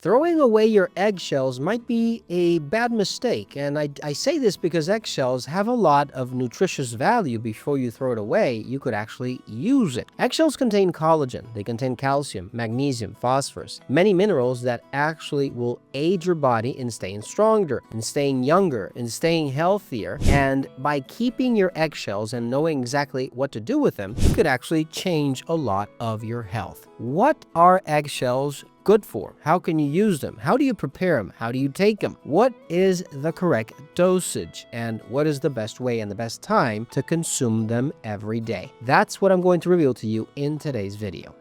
Throwing away your eggshells might be a bad mistake, and I say this because eggshells have a lot of nutritious value. Before you throw it away, you could actually use it. Eggshells contain collagen, they contain calcium, magnesium, phosphorus, many minerals that actually will aid your body in staying stronger, in staying younger, in staying healthier. And by keeping your eggshells and knowing exactly what to do with them, you could actually change a lot of your health. What are eggshells good for? How can you use them? How do you prepare them? How do you take them? What is the correct dosage? And what is the best way and the best time to consume them every day? That's what I'm going to reveal to you in today's video.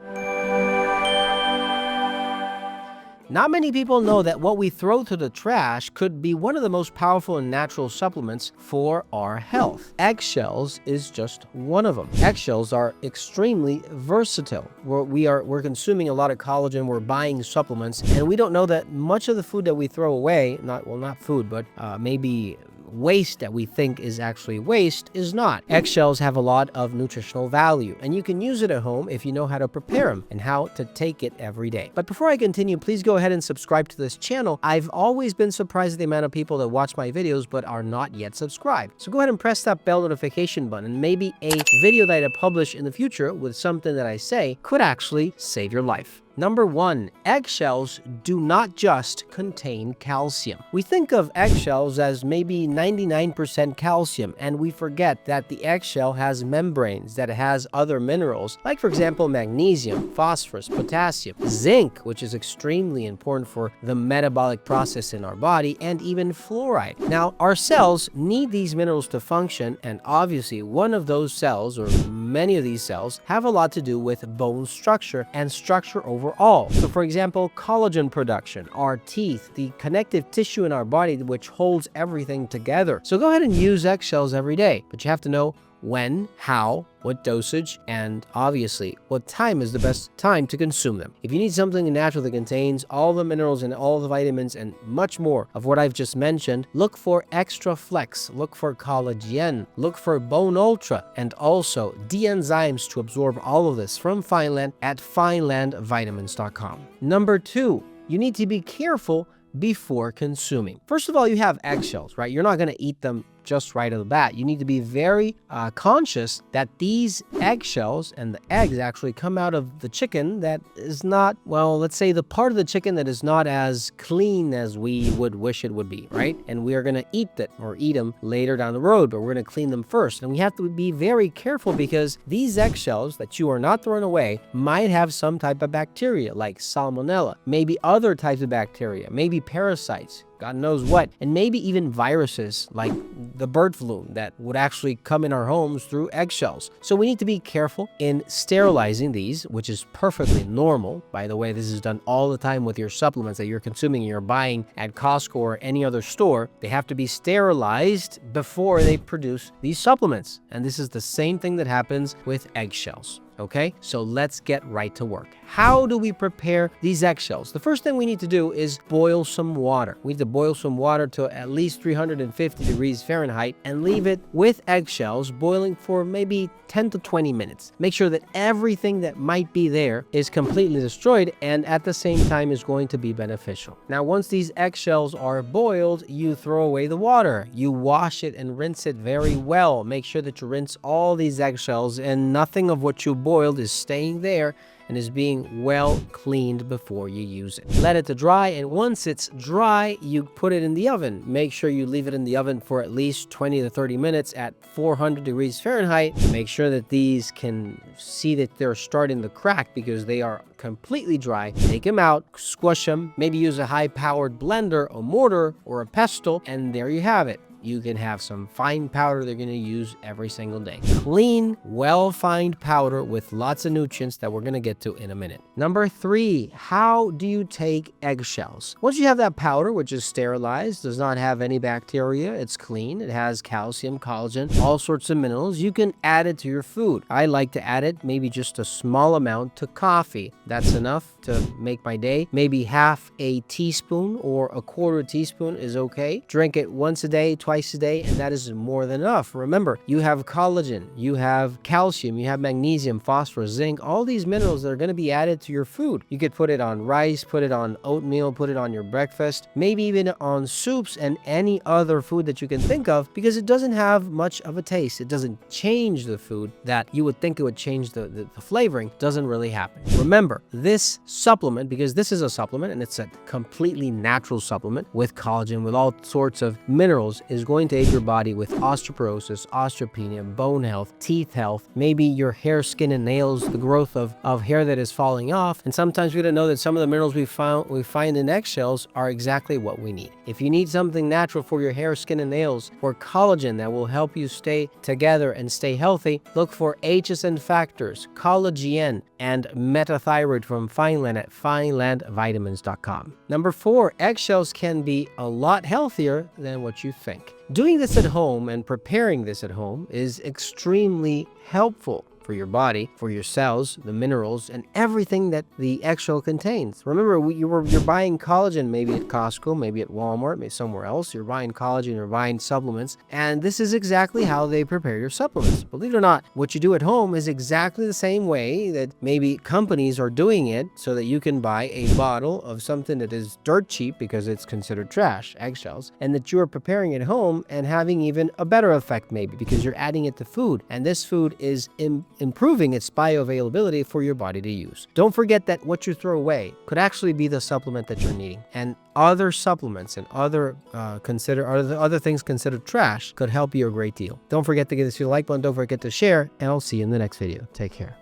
Not many people know that what we throw to the trash could be one of the most powerful and natural supplements for our health. Eggshells is just one of them. Eggshells are extremely versatile. We're consuming a lot of collagen, we're buying supplements, and we don't know that much of the food that we throw away, not food, but maybe waste that we think is actually waste is not. Eggshells have a lot of nutritional value, and you can use it at home if you know how to prepare them and how to take it every day. But before I continue, please go ahead and subscribe to this channel. I've always been surprised at the amount of people that watch my videos but are not yet subscribed. So go ahead and press that bell notification button, and maybe a video that I publish in the future with something that I say could actually save your life. Number 1, eggshells do not just contain calcium. We think of eggshells as maybe 99% calcium, and we forget that the eggshell has membranes, that it has other minerals, like for example magnesium, phosphorus, potassium, zinc, which is extremely important for the metabolic process in our body, and even fluoride. Now, our cells need these minerals to function, and obviously one of those cells, or many of these cells, have a lot to do with bone structure and structure overall. So for example, collagen production, our teeth, the connective tissue in our body which holds everything together. So go ahead and use eggshells every day, but you have to know when, how, what dosage, and obviously what time is the best time to consume them. If you need something natural that contains all the minerals and all the vitamins and much more of what I've just mentioned, look for Extra Flex, look for collagen, look for Bone Ultra, and also D-enzymes to absorb all of this from Fineland at finelandvitamins.com. Number 2, you need to be careful before consuming. First of all, you have eggshells, right? You're not going to eat them just right off the bat. You need to be very conscious that these eggshells and the eggs actually come out of the chicken that is not, well, let's say the part of the chicken that is not as clean as we would wish it would be, right? And we are going to eat them later down the road, but we're going to clean them first. And we have to be very careful because these eggshells that you are not throwing away might have some type of bacteria like salmonella, maybe other types of bacteria, maybe parasites, God knows what, and maybe even viruses like the bird flu that would actually come in our homes through eggshells. So we need to be careful in sterilizing these, which is perfectly normal. By the way, this is done all the time with your supplements that you're consuming and you're buying at Costco or any other store. They have to be sterilized before they produce these supplements. And this is the same thing that happens with eggshells. Okay, so let's get right to work. How do we prepare these eggshells? The first thing we need to do is boil some water. We need to boil some water to at least 350 degrees Fahrenheit and leave it with eggshells boiling for maybe 10 to 20 minutes. Make sure that everything that might be there is completely destroyed and at the same time is going to be beneficial. Now, once these eggshells are boiled, you throw away the water. You wash it and rinse it very well. Make sure that you rinse all these eggshells and nothing of what you boiled is staying there and is being well cleaned before you use it. Let it to dry, and once it's dry, you put it in the oven. Make sure you leave it in the oven for at least 20 to 30 minutes at 400 degrees Fahrenheit. Make sure that these can see that they're starting to crack because they are completely dry. Take them out, squish them, maybe use a high-powered blender, a mortar, or a pestle, and there you have it. You can have some fine powder they're going to use every single day. Clean, well-fined powder with lots of nutrients that we're going to get to in a minute. Number 3, how do you take eggshells? Once you have that powder, which is sterilized, does not have any bacteria, it's clean, it has calcium, collagen, all sorts of minerals, you can add it to your food. I like to add it, maybe just a small amount, to coffee. That's enough to make my day. Maybe half a teaspoon or a quarter teaspoon is okay. Drink it once a day, twice a day, and that is more than enough. Remember, you have collagen, you have calcium, you have magnesium, phosphorus, zinc, all these minerals that are going to be added to your food. You could put it on rice, put it on oatmeal, put it on your breakfast, maybe even on soups and any other food that you can think of, because it doesn't have much of a taste. It doesn't change the food that you would think it would change the flavoring. Doesn't really happen. Remember, this supplement, because this is a supplement and it's a completely natural supplement with collagen, with all sorts of minerals, is going to aid your body with osteoporosis, osteopenia, bone health, teeth health, maybe your hair, skin, and nails, the growth of hair that is falling off. And sometimes we don't know that some of the minerals we find in eggshells are exactly what we need. If you need something natural for your hair, skin, and nails, or collagen that will help you stay together and stay healthy, look for HSN Factors, collagen, and metathyroid from Fineland at finelandvitamins.com. Number 4, eggshells can be a lot healthier than what you think. Doing this at home and preparing this at home is extremely helpful for your body, for your cells, the minerals, and everything that the eggshell contains. Remember, you're buying collagen maybe at Costco, maybe at Walmart, maybe somewhere else. You're buying collagen, you're buying supplements, and this is exactly how they prepare your supplements. Believe it or not, what you do at home is exactly the same way that maybe companies are doing it, so that you can buy a bottle of something that is dirt cheap because it's considered trash, eggshells, and that you are preparing at home and having even a better effect maybe because you're adding it to food, and this food is improving its bioavailability for your body to use. Don't forget that what you throw away could actually be the supplement that you're needing, and other supplements and other things considered trash could help you a great deal. Don't forget to give this a like button. Don't forget to share, and I'll see you in the next video. Take care.